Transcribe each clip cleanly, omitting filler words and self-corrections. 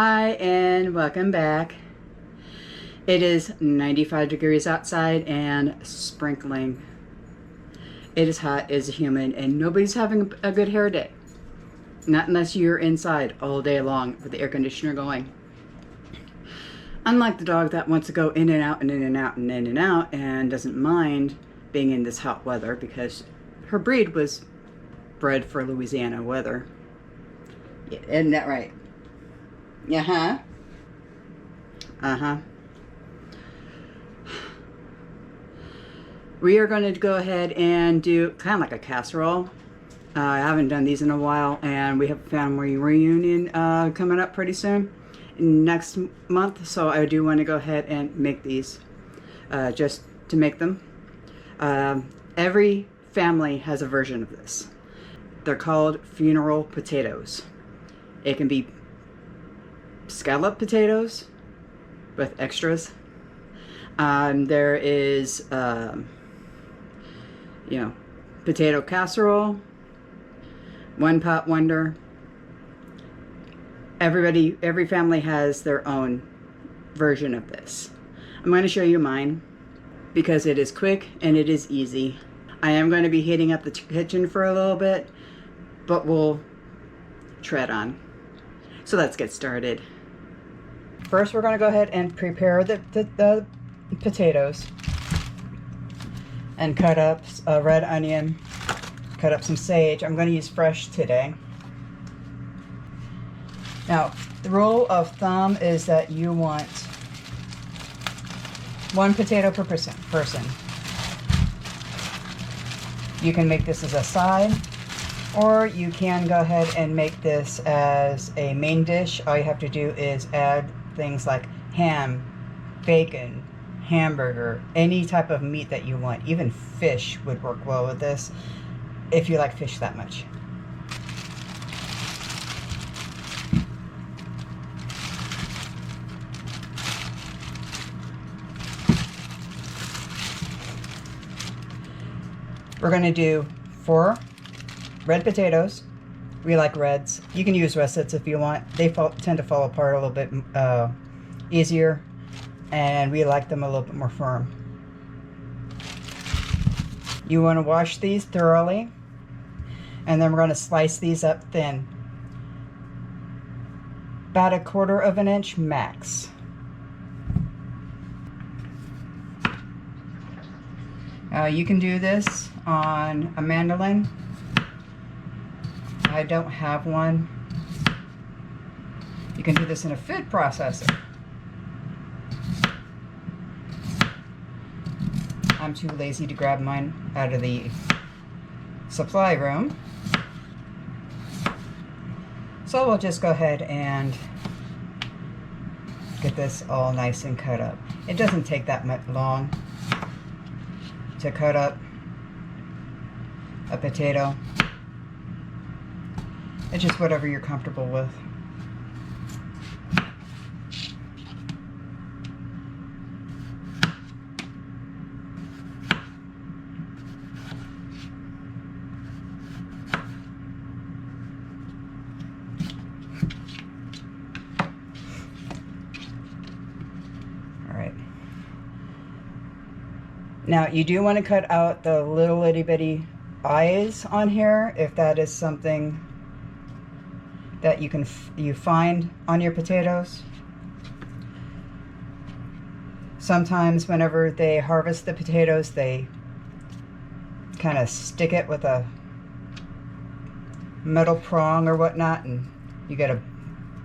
Hi and welcome back. It is 95 degrees outside and sprinkling. It is hot, it's humid, and nobody's having a good hair day. Not unless you're inside all day long with the air conditioner going. Unlike the dog that wants to go in and out and in and out and in and out and doesn't mind being in this hot weather because her breed was bred for Louisiana weather. Yeah, isn't that right? Uh-huh. Uh-huh. We are going to go ahead and do kind of like a casserole. I haven't done these in a while, and we have a family reunion coming up pretty soon, next month, so I do want to go ahead and make these just to make them. Every family has a version of this. They're called funeral potatoes. It can be scallop potatoes with extras. There is, potato casserole, one pot wonder. Every family has their own version of this. I'm going to show you mine because it is quick and it is easy. I am going to be heating up the kitchen for a little bit, but we'll tread on. So let's get started. First, we're going to go ahead and prepare the potatoes and cut up a red onion, cut up some sage. I'm going to use fresh today. Now, the rule of thumb is that you want 1 potato per person. You can make this as a side, or you can go ahead and make this as a main dish. All you have to do is add things like ham, bacon, hamburger, any type of meat that you want. Even fish would work well with this if you like fish that much. We're going to do 4 red potatoes. We like reds. You can use russets if you want. They tend to fall apart a little bit easier, and we like them a little bit more firm. You want to wash these thoroughly, and then we're going to slice these up thin. About 1/4 inch max. You can do this on a mandolin. I don't have one. You can do this in a food processor. I'm too lazy to grab mine out of the supply room. So we'll just go ahead and get this all nice and cut up. It doesn't take that much long to cut up a potato. It's just whatever you're comfortable with. Now, you do want to cut out the little itty bitty eyes on here if that is something that you find on your potatoes. Sometimes whenever they harvest the potatoes, they kind of stick it with a metal prong or whatnot, and you get a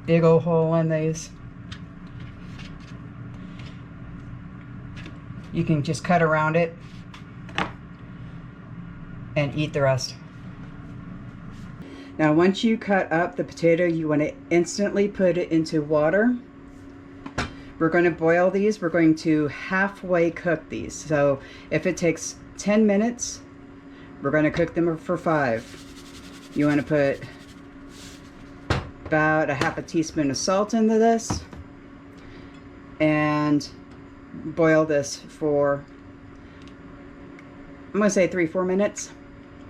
big old hole in these. You can just cut around it and eat the rest. Now, once you cut up the potato, you want to instantly put it into water. We're going to boil these. We're going to halfway cook these. So if it takes 10 minutes, we're going to cook them for 5. You want to put about 1/2 teaspoon of salt into this and boil this for, I'm going to say 3-4 minutes,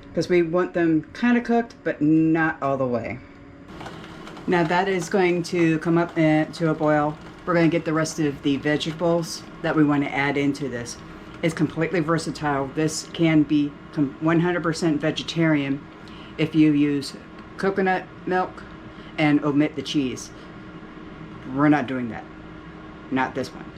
because we want them kind of cooked but not all the way. Now that is going to come up to a boil. We're going to get the rest of the vegetables that we want to add into this. It's completely versatile. This can be 100% vegetarian if you use coconut milk and omit the cheese. We're not doing that. Not this one.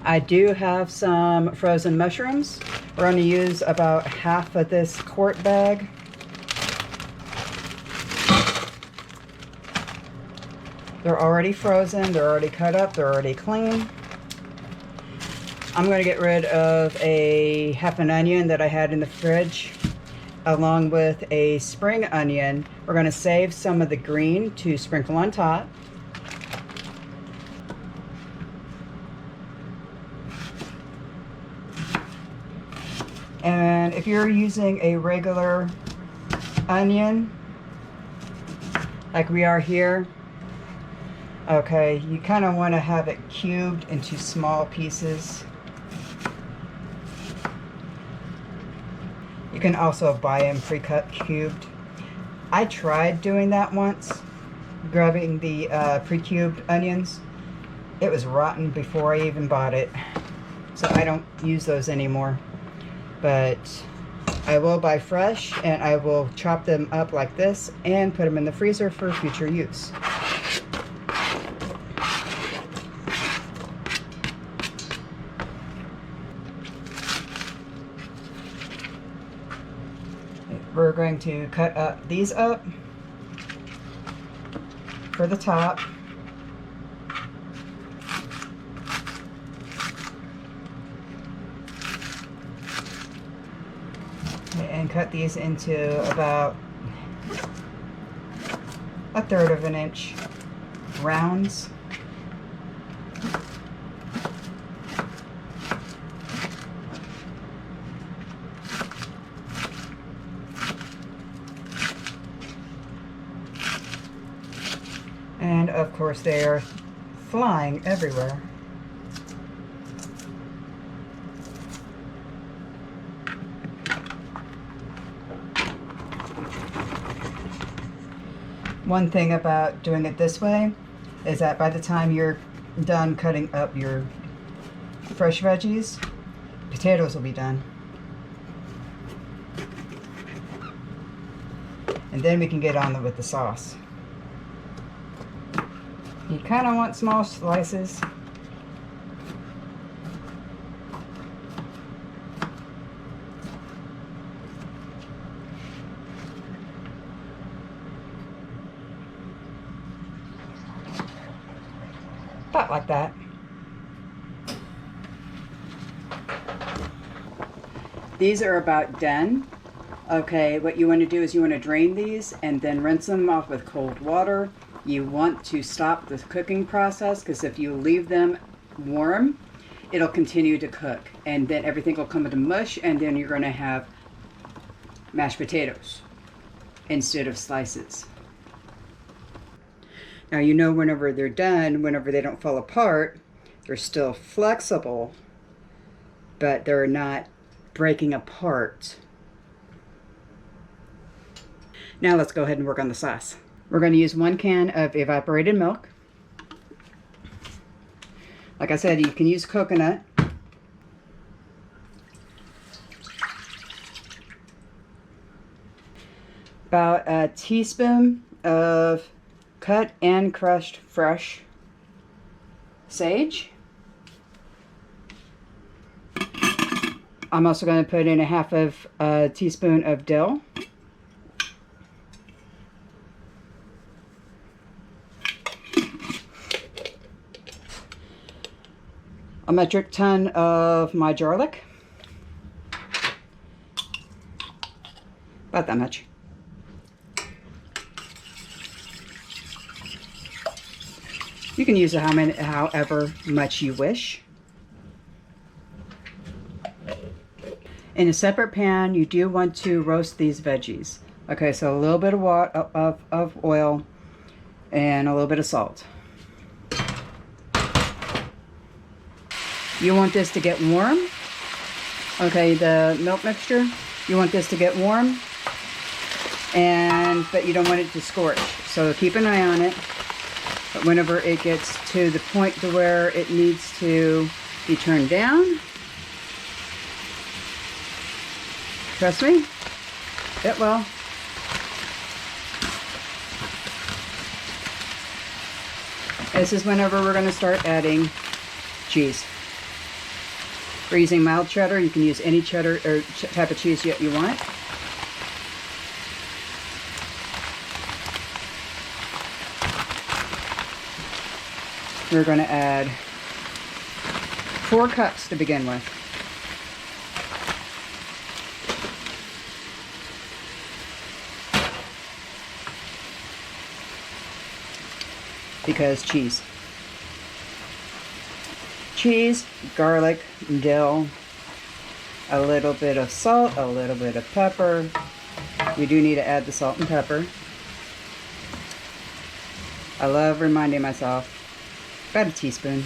I do have some frozen mushrooms. We're going to use about half of this quart bag. They're already frozen, they're already cut up, they're already clean. I'm going to get rid of a half an onion that I had in the fridge, along with a spring onion. We're going to save some of the green to sprinkle on top. And if you're using a regular onion, like we are here, okay, you kind of want to have it cubed into small pieces. You can also buy them pre-cut cubed. I tried doing that once, grabbing the pre-cubed onions. It was rotten before I even bought it, so I don't use those anymore. But I will buy fresh, and I will chop them up like this and put them in the freezer for future use. We're going to cut these up for the top. And cut these into about 1/3 of an inch rounds. And of course they are flying everywhere. One thing about doing it this way is that by the time you're done cutting up your fresh veggies, potatoes will be done. And then we can get on with the sauce. You kind of want small slices. About like that. These are about done. Okay, what you want to do is you want to drain these and then rinse them off with cold water. You want to stop the cooking process, because if you leave them warm, it'll continue to cook, and then everything will come into mush, and then you're going to have mashed potatoes instead of slices. Now you know whenever they're done, whenever they don't fall apart, they're still flexible, but they're not breaking apart. Now let's go ahead and work on the sauce. We're going to use 1 can of evaporated milk. Like I said, you can use coconut. About a teaspoon of cut and crushed fresh sage. I'm also going to put in a half of a teaspoon of dill. A metric ton of my garlic. About that much. You can use it however much you wish. In a separate pan, you do want to roast these veggies. Okay, so a little bit of oil and a little bit of salt. You want this to get warm. Okay, the milk mixture, you want this to get warm. But you don't want it to scorch. So keep an eye on it. But whenever it gets to the point to where it needs to be turned down, trust me, it will. This is whenever we're going to start adding cheese. We're using mild cheddar. You can use any cheddar or type of cheese you want. We're going to add 4 cups to begin with. Because cheese. Cheese, garlic, dill, a little bit of salt, a little bit of pepper. We do need to add the salt and pepper. I love reminding myself, about a teaspoon.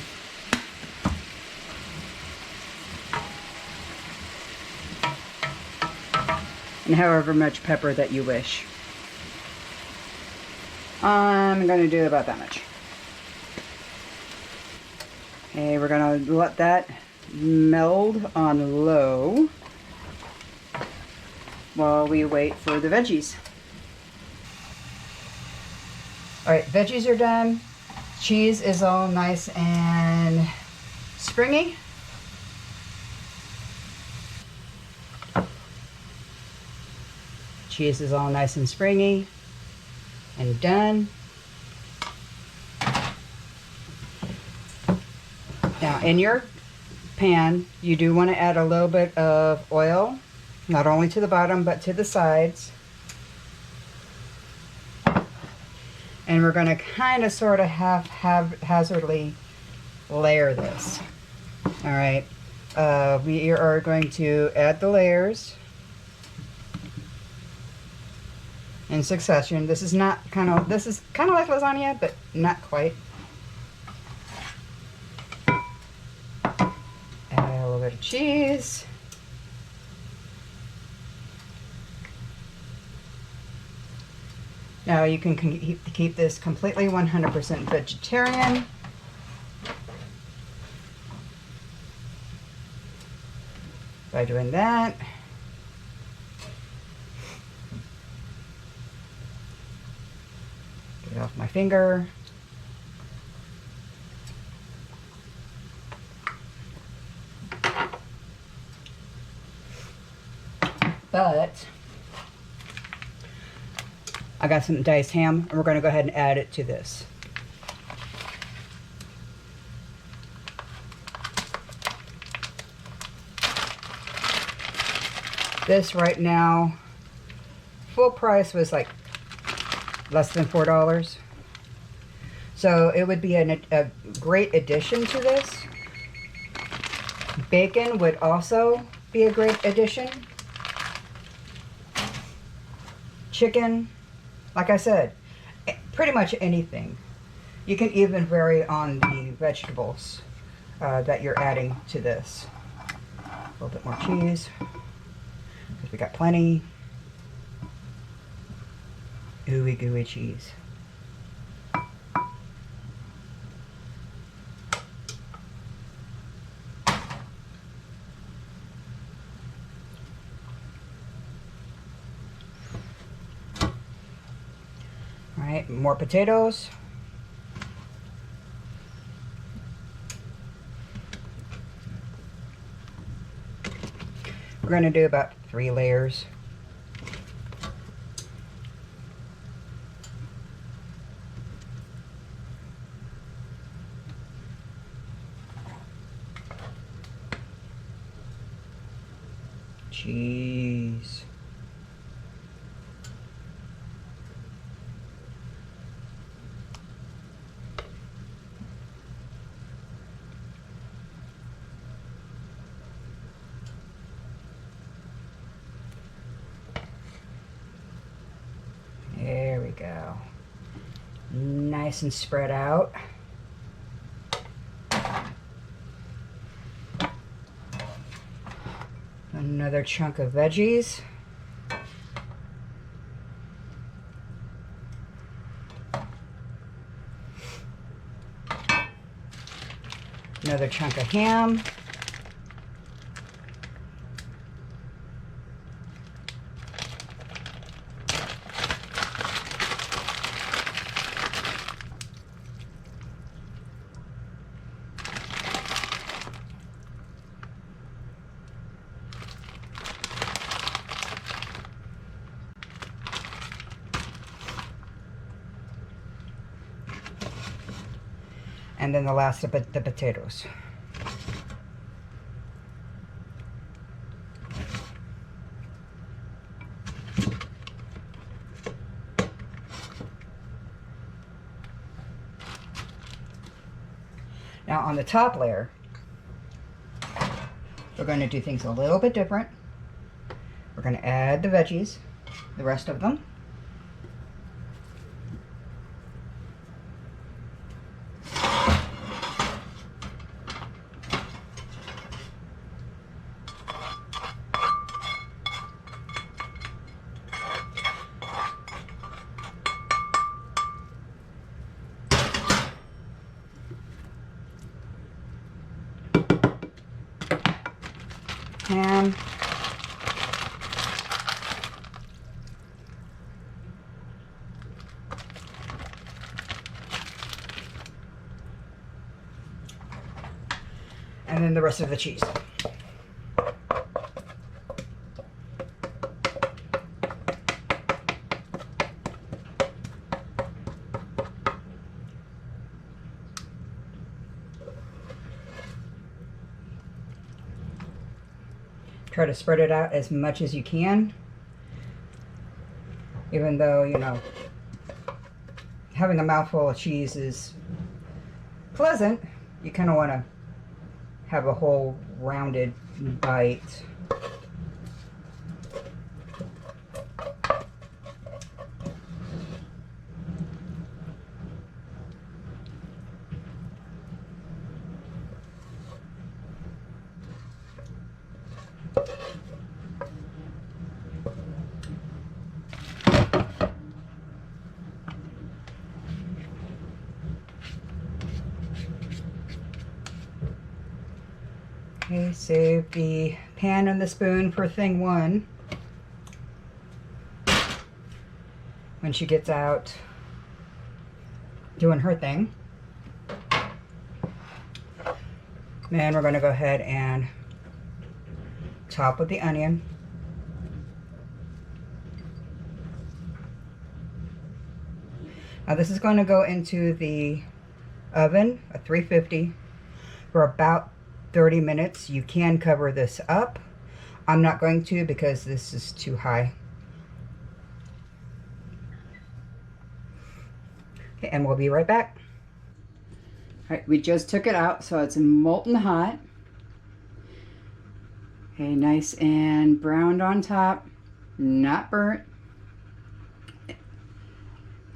And however much pepper that you wish. I'm going to do about that much. Okay, we're going to let that meld on low while we wait for the veggies. Alright, veggies are done. Cheese is all nice and springy. Cheese is all nice and springy and done. Now in your pan, you do want to add a little bit of oil, not only to the bottom but to the sides. And we're going to kind of sort of haphazardly layer this. All right, we are going to add the layers in succession. This is kind of like lasagna, but not quite. Add a little bit of cheese. Now you can keep this completely 100% vegetarian. By doing that. Get it off my finger. But I got some diced ham, and we're going to go ahead and add it to this. This right now, full price was like less than $4. So it would be a great addition to this. Bacon would also be a great addition. Chicken. Like I said, pretty much anything. You can even vary on the vegetables that you're adding to this. A little bit more cheese, because we got plenty. Ooey gooey cheese. Alright, more potatoes. We're going to do about 3 layers. Cheese. There we go. Nice and spread out. Another chunk of veggies. Another chunk of ham. And then the last of the potatoes. Now on the top layer, we're going to do things a little bit different. We're going to add the veggies, the rest of them. Ham. And then the rest of the cheese. Try to spread it out as much as you can, even though, you know, having a mouthful of cheese is pleasant. You kind of want to have a whole rounded bite. Okay, save the pan and the spoon for thing one. When she gets out doing her thing. Then we're going to go ahead and top with the onion. Now this is going to go into the oven, a 350, for about 30 minutes. You can cover this up. I'm not going to because this is too high. Okay, and we'll be right back. All right, we just took it out, so it's molten hot. Okay, nice and browned on top, not burnt.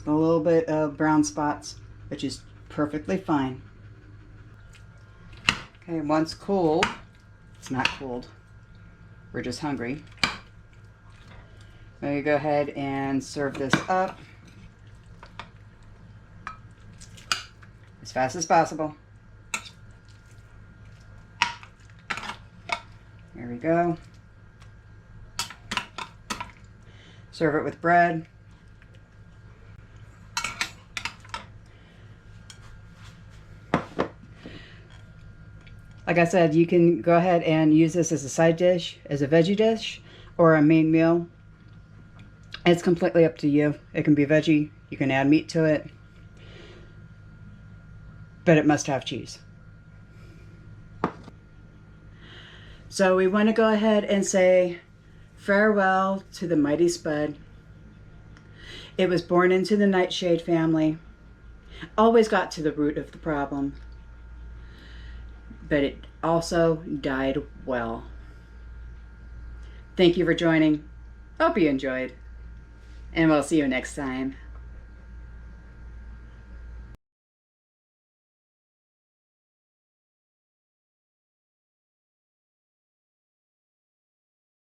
A little bit of brown spots, which is perfectly fine. Okay, once cooled, it's not cooled, we're just hungry. Now you go ahead and serve this up as fast as possible. There we go. Serve it with bread. Like I said, you can go ahead and use this as a side dish, as a veggie dish, or a main meal. It's completely up to you. It can be veggie, you can add meat to it, but it must have cheese. So we want to go ahead and say farewell to the mighty spud. It was born into the nightshade family, always got to the root of the problem, but it also died well. Thank you for joining. Hope you enjoyed, and we'll see you next time.